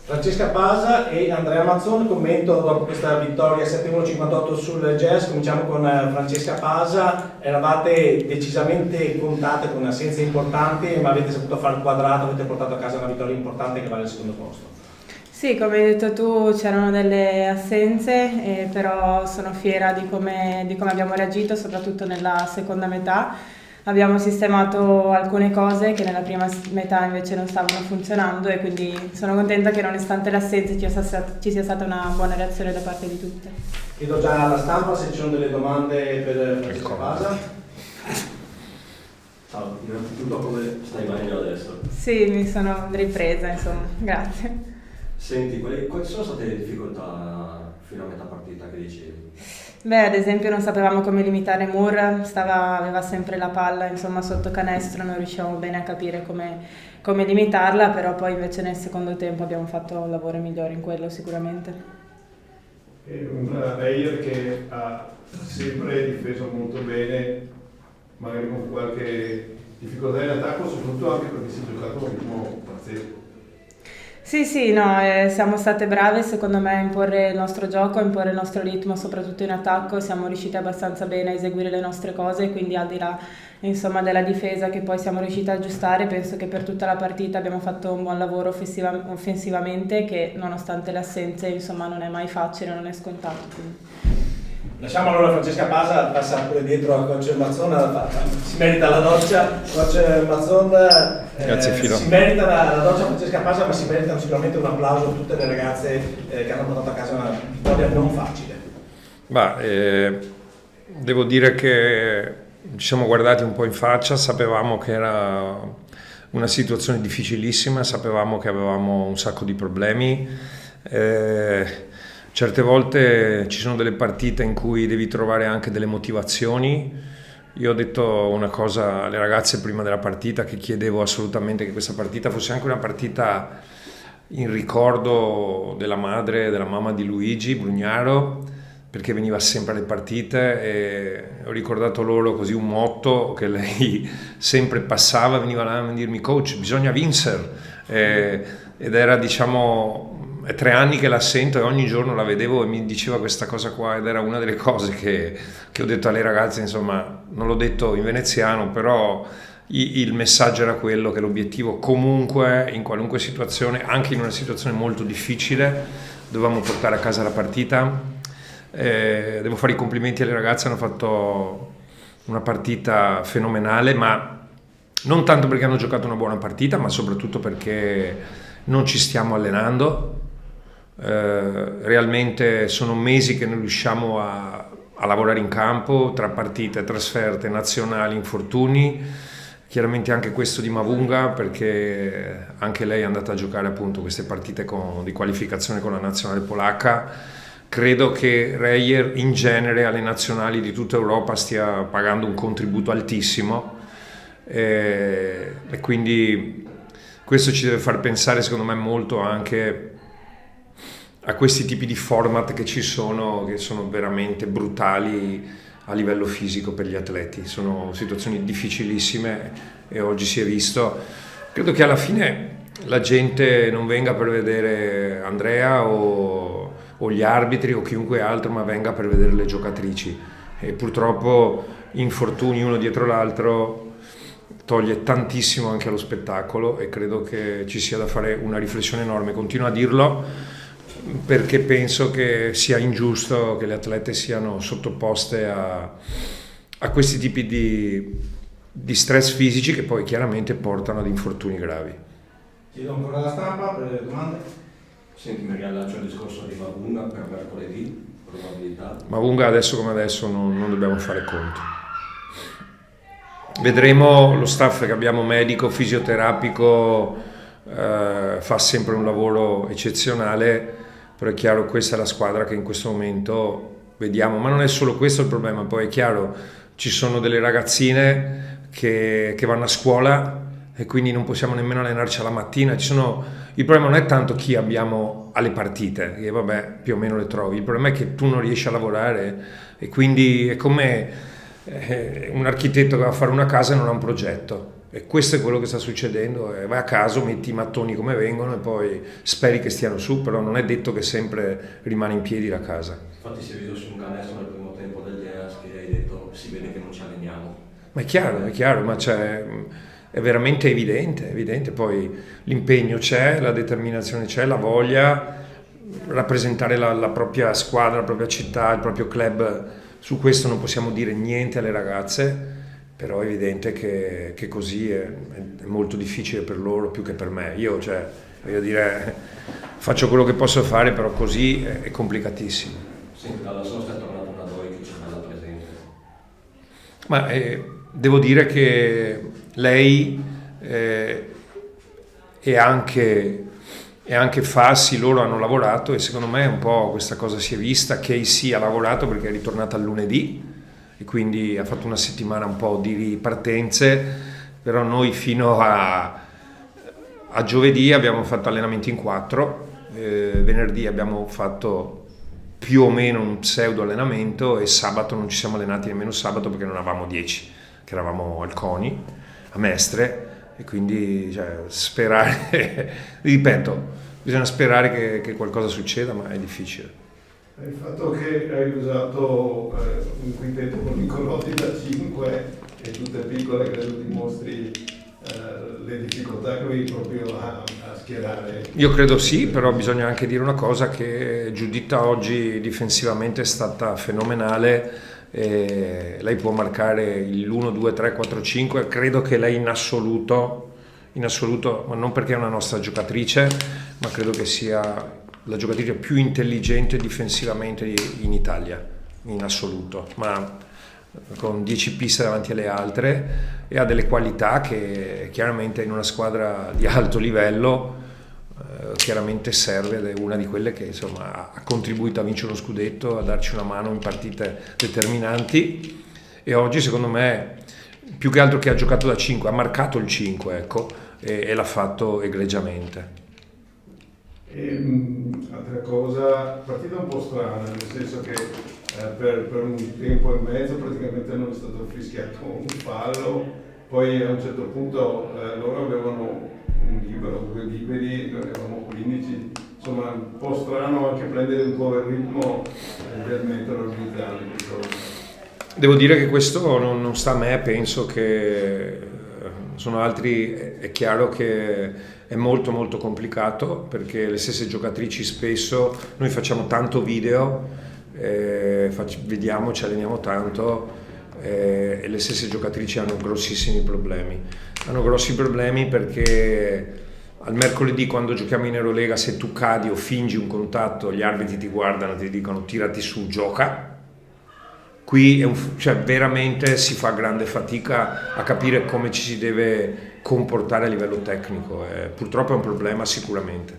Francesca Pasa e Andrea Mazzone, commento dopo questa vittoria 7-1-58 sul Jazz. Cominciamo con Francesca Pasa. Eravate decisamente contate con assenze importanti, ma avete saputo fare il quadrato, avete portato a casa una vittoria importante che vale il secondo posto. Sì, come hai detto tu, c'erano delle assenze, però sono fiera di come abbiamo reagito, soprattutto nella seconda metà. Abbiamo sistemato alcune cose che nella prima metà invece non stavano funzionando e quindi sono contenta che nonostante le assenze ci sia stata una buona reazione da parte di tutte. Chiedo già alla stampa se ci sono delle domande per Francesca Pasa. Ciao, innanzitutto come stai venendo adesso? Sì, mi sono ripresa, insomma, grazie. Senti, quali sono state le difficoltà fino a metà partita che dicevi? Beh, ad esempio non sapevamo come limitare Moore, aveva sempre la palla insomma sotto canestro, non riuscivamo bene a capire come limitarla, però poi invece nel secondo tempo abbiamo fatto un lavoro migliore in quello sicuramente. È un Reyer che ha sempre difeso molto bene, magari con qualche difficoltà in attacco, soprattutto anche perché si è giocato a un ritmo pazzesco. Sì, no, siamo state brave secondo me a imporre il nostro gioco, a imporre il nostro ritmo, soprattutto in attacco, siamo riusciti abbastanza bene a eseguire le nostre cose, quindi al di là insomma della difesa che poi siamo riusciti ad aggiustare, penso che per tutta la partita abbiamo fatto un buon lavoro offensivamente, che nonostante le assenze insomma non è mai facile, non è scontato. Quindi. Lasciamo allora Francesca Pasa, passa pure dietro a coach Mazzone, si merita la doccia, coach Mazzone. Grazie Filo. Si merita la doccia Francesca Pasa, ma si meritano sicuramente un applauso a tutte le ragazze che hanno portato a casa una vittoria non facile. Devo dire che ci siamo guardati un po' in faccia, sapevamo che era una situazione difficilissima, sapevamo che avevamo un sacco di problemi. Certe volte ci sono delle partite in cui devi trovare anche delle motivazioni. Io ho detto una cosa alle ragazze prima della partita, che chiedevo assolutamente che questa partita fosse anche una partita in ricordo della mamma di Luigi Brugnaro, perché veniva sempre alle partite, e ho ricordato loro così un motto che lei sempre passava, veniva là a dirmi: coach, bisogna vincere, ed era è 3 anni che la sento e ogni giorno la vedevo e mi diceva questa cosa qua, ed era una delle cose che ho detto alle ragazze, insomma, non l'ho detto in veneziano, però il messaggio era quello, che l'obiettivo comunque in qualunque situazione, anche in una situazione molto difficile, dovevamo portare a casa la partita. Devo fare i complimenti alle ragazze, hanno fatto una partita fenomenale, ma non tanto perché hanno giocato una buona partita, ma soprattutto perché non ci stiamo allenando. Realmente sono mesi che non riusciamo a lavorare in campo, tra partite, trasferte, nazionali, infortuni, chiaramente anche questo di Mavunga, perché anche lei è andata a giocare appunto queste partite di qualificazione con la nazionale polacca. Credo che Reyer in genere alle nazionali di tutta Europa stia pagando un contributo altissimo, e quindi questo ci deve far pensare secondo me molto anche a questi tipi di format che ci sono, che sono veramente brutali a livello fisico per gli atleti. Sono situazioni difficilissime e oggi si è visto. Credo che alla fine la gente non venga per vedere Andrea o gli arbitri o chiunque altro, ma venga per vedere le giocatrici, e purtroppo infortuni uno dietro l'altro toglie tantissimo anche allo spettacolo, e credo che ci sia da fare una riflessione enorme. Continuo a dirlo perché penso che sia ingiusto che le atlete siano sottoposte a questi tipi di stress fisici, che poi chiaramente portano ad infortuni gravi. Chiedo ancora alla stampa per le domande. Senti, mi riallaccio al discorso di Mavunga per mercoledì, probabilità. Mavunga adesso come adesso non dobbiamo fare conto. Vedremo, lo staff che abbiamo medico, fisioterapico, fa sempre un lavoro eccezionale, però è chiaro questa è la squadra che in questo momento vediamo, ma non è solo questo il problema. Poi è chiaro, ci sono delle ragazzine che vanno a scuola e quindi non possiamo nemmeno allenarci alla mattina. Il problema non è tanto chi abbiamo alle partite, che vabbè più o meno le trovi, il problema è che tu non riesci a lavorare, e quindi è come un architetto che va a fare una casa e non ha un progetto. E questo è quello che sta succedendo, vai a caso, metti i mattoni come vengono e poi speri che stiano su, però non è detto che sempre rimane in piedi la casa. Infatti si è visto su un canestro nel primo tempo del Jazz che hai detto si vede che non ci alleniamo. Ma è chiaro, ma è veramente evidente, poi l'impegno c'è, la determinazione c'è, la voglia, rappresentare la propria squadra, la propria città, il proprio club, su questo non possiamo dire niente alle ragazze. Però è evidente che così è molto difficile per loro più che per me. Io, voglio dire, faccio quello che posso fare, però così è complicatissimo. Sì, dalla sosta è tornata una Doi che ci bella presente. Ma devo dire che lei e anche Fassi, loro hanno lavorato e secondo me un po' questa cosa si è vista. Casey ha lavorato perché è ritornata il lunedì e quindi ha fatto una settimana un po' di ripartenze, però noi fino a giovedì abbiamo fatto allenamenti in 4, venerdì abbiamo fatto più o meno un pseudo allenamento e sabato non ci siamo allenati nemmeno sabato perché non avevamo 10, che eravamo al CONI, a Mestre, e quindi sperare, ripeto, bisogna sperare che qualcosa succeda, ma è difficile. Il fatto che hai usato un quintetto con Nicolotti da 5 e tutte piccole credo dimostri le difficoltà che avevi proprio a schierare. Io credo sì, però bisogna anche dire una cosa, che Giuditta oggi difensivamente è stata fenomenale, lei può marcare l'1, 2, 3, 4, 5, credo che lei in assoluto, ma non perché è una nostra giocatrice, ma credo che sia la giocatrice più intelligente difensivamente in Italia, in assoluto, ma con 10 piste davanti alle altre, e ha delle qualità che chiaramente in una squadra di alto livello chiaramente serve, ed è una di quelle che insomma ha contribuito a vincere uno scudetto, a darci una mano in partite determinanti, e oggi secondo me più che altro che ha giocato da 5, ha marcato il 5, ecco, e l'ha fatto egregiamente. Altra cosa, partita un po' strana, nel senso che per un tempo e mezzo praticamente non è stato fischiato un fallo, poi a un certo punto loro avevano un libero, 2 liberi, noi avevamo 15, insomma un po' strano anche prendere un po' il ritmo del metodo arbitrale. Devo dire che questo non sta a me, penso che sono altri, è chiaro che è molto molto complicato perché le stesse giocatrici spesso, noi facciamo tanto video, vediamo, ci alleniamo tanto e le stesse giocatrici hanno grossissimi problemi. Hanno grossi problemi perché al mercoledì quando giochiamo in Eurolega, se tu cadi o fingi un contatto, gli arbitri ti guardano e ti dicono tirati su, gioca. Qui veramente si fa grande fatica a capire come ci si deve comportare a livello tecnico, purtroppo è un problema sicuramente.